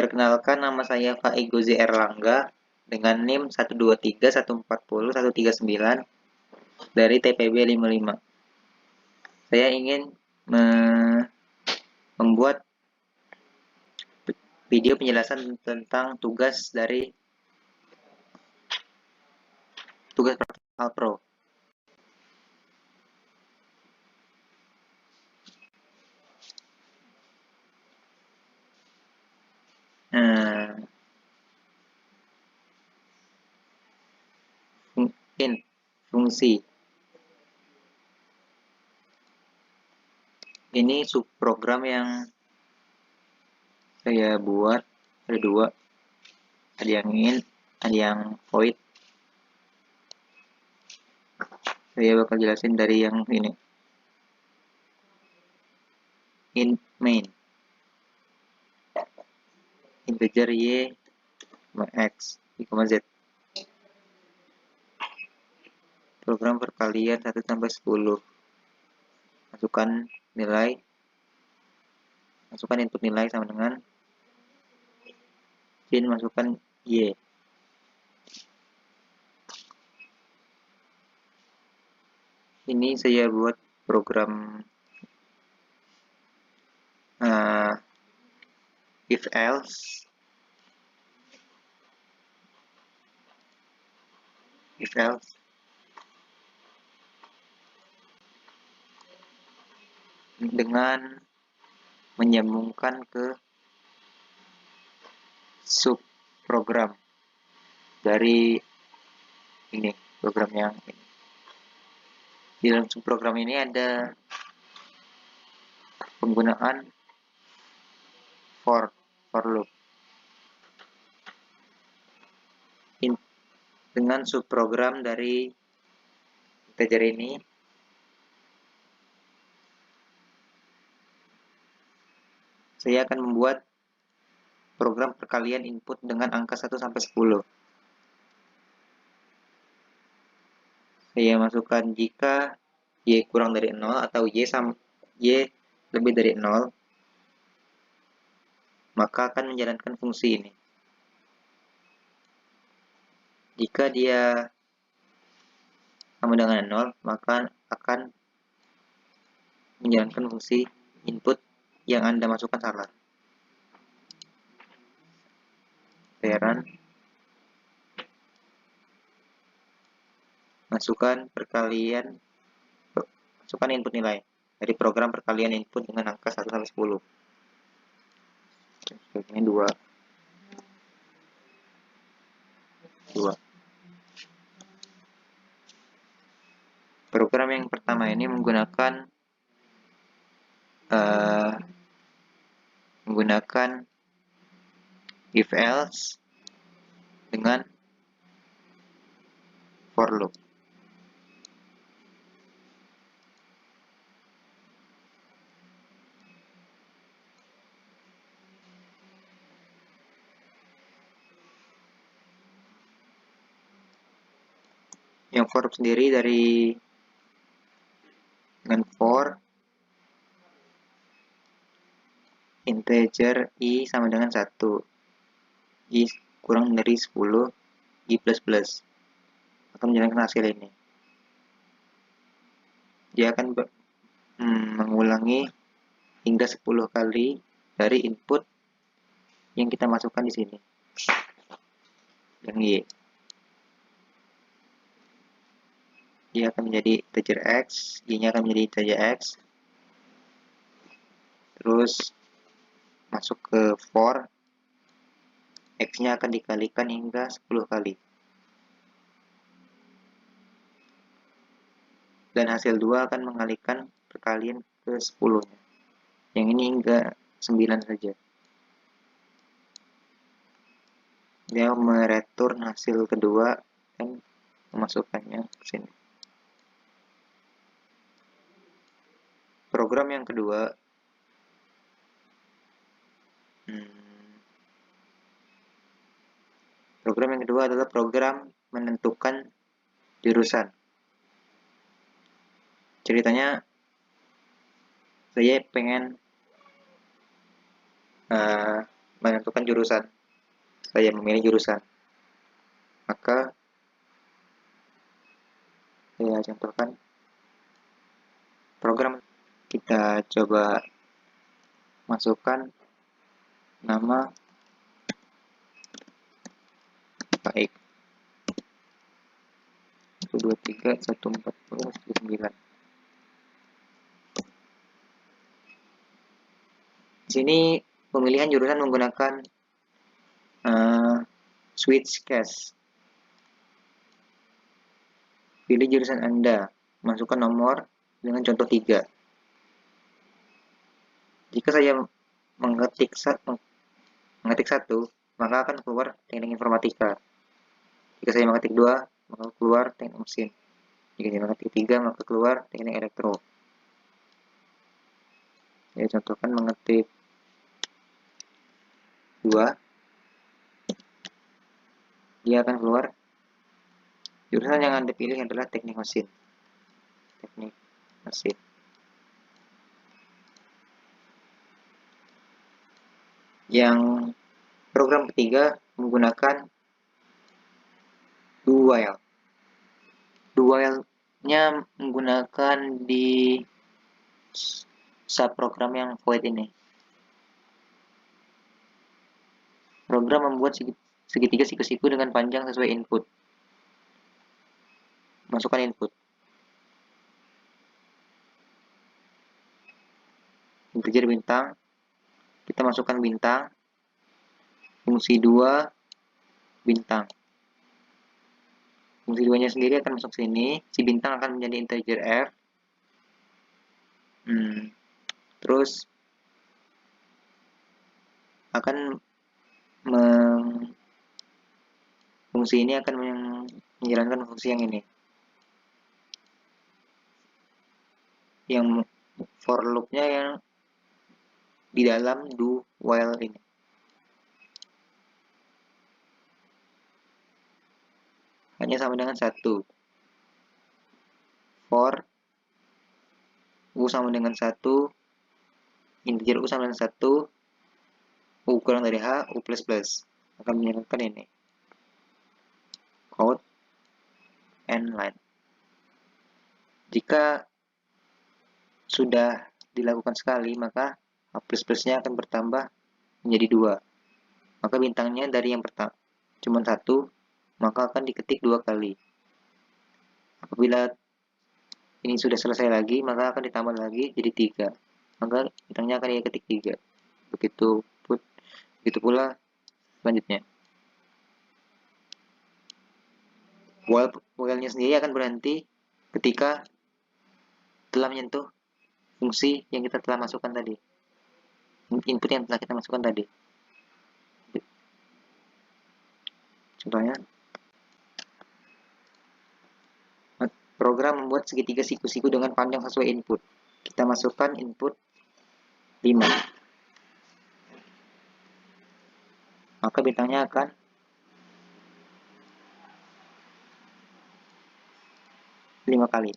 Perkenalkan, nama saya Faigo Z. Erlangga dengan NIM 123140139 dari TPB 55. Saya ingin membuat video penjelasan tentang tugas praktik Alpro. Fungsi ini subprogram yang saya buat, ada dua, ada yang int, ada yang void. Saya bakal jelasin dari yang ini, int main, integer y, x, y, z. Program perkalian 1 sampai 10. Masukkan input nilai sama dengan sin, masukkan y. Ini saya buat program if else dengan menyambungkan ke subprogram dari ini, program yang ini. Di dalam subprogram ini ada penggunaan for loop. Dengan subprogram dari integer ini, saya akan membuat program perkalian input dengan angka 1 sampai 10. Saya masukkan jika y kurang dari 0 atau y lebih dari 0, maka akan menjalankan fungsi ini. Jika dia sama dengan 0, maka akan menjalankan fungsi input yang Anda masukkan salah. Parent, masukkan input nilai dari program perkalian input dengan angka 1 sampai 10. Ini 2. Program yang pertama ini menggunakan if else dengan for loop. Yang for loop sendiri dengan for integer i sama dengan 1, i kurang dari 10, i plus akan menjalankan hasil ini. Dia akan mengulangi hingga 10 kali dari input yang kita masukkan di sini, yang y. Dia akan menjadi integer x, y-nya akan menjadi integer x. Terus masuk ke for, x-nya akan dikalikan hingga 10 kali. Dan hasil 2 akan mengalikan perkalian ke 10-nya. Yang ini hingga 9 saja. Dia mereturn hasil kedua dan memasukkannya ke sini. Program yang kedua adalah program menentukan jurusan. Ceritanya saya pengen menentukan jurusan. Saya memilih jurusan. Maka saya contohkan program. Kita coba masukkan nama baik 123 140 9. Di sini pemilihan jurusan menggunakan switch case. Pilih jurusan Anda, masukkan nomor dengan contoh 3. Jika saya mengetik 1, maka akan keluar teknik informatika. Jika saya mengetik 2, maka keluar teknik mesin. Jika saya mengetik 3, maka keluar teknik elektro. Saya contohkan mengetik 2, dia akan keluar jurusan yang Anda pilih adalah teknik mesin. Teknik mesin. Yang program ketiga menggunakan do while. Do while-nya menggunakan di subprogram yang void ini. Program membuat segitiga siku-siku dengan panjang sesuai input. Masukkan input. Integer bintang. Kita masukkan bintang. Fungsi 2 bintang. Fungsi 2-nya sendiri akan masuk sini. Si bintang akan menjadi integer f. Terus akan fungsi ini akan menjalankan fungsi yang ini. Yang for loop-nya yang di dalam do while ini. Hanya sama dengan 1. For U sama dengan 1, integer U sama dengan 1, U kurang dari H, U plus plus. Akan menjalankan ini. Code and line. Jika sudah dilakukan sekali, maka H plus plusnya akan bertambah menjadi 2. Maka bintangnya dari yang pertama cuma 1, maka akan diketik 2 kali. Apabila ini sudah selesai lagi, maka akan ditambah lagi jadi 3. Maka bintangnya akan diketik 3. Begitu pula selanjutnya. While-nya sendiri akan berhenti ketika telah menyentuh fungsi yang kita telah masukkan tadi. Input yang telah kita masukkan tadi. Contohnya, program membuat segitiga siku-siku dengan panjang sesuai input. Kita masukkan input 5. Maka bintangnya akan lima kali.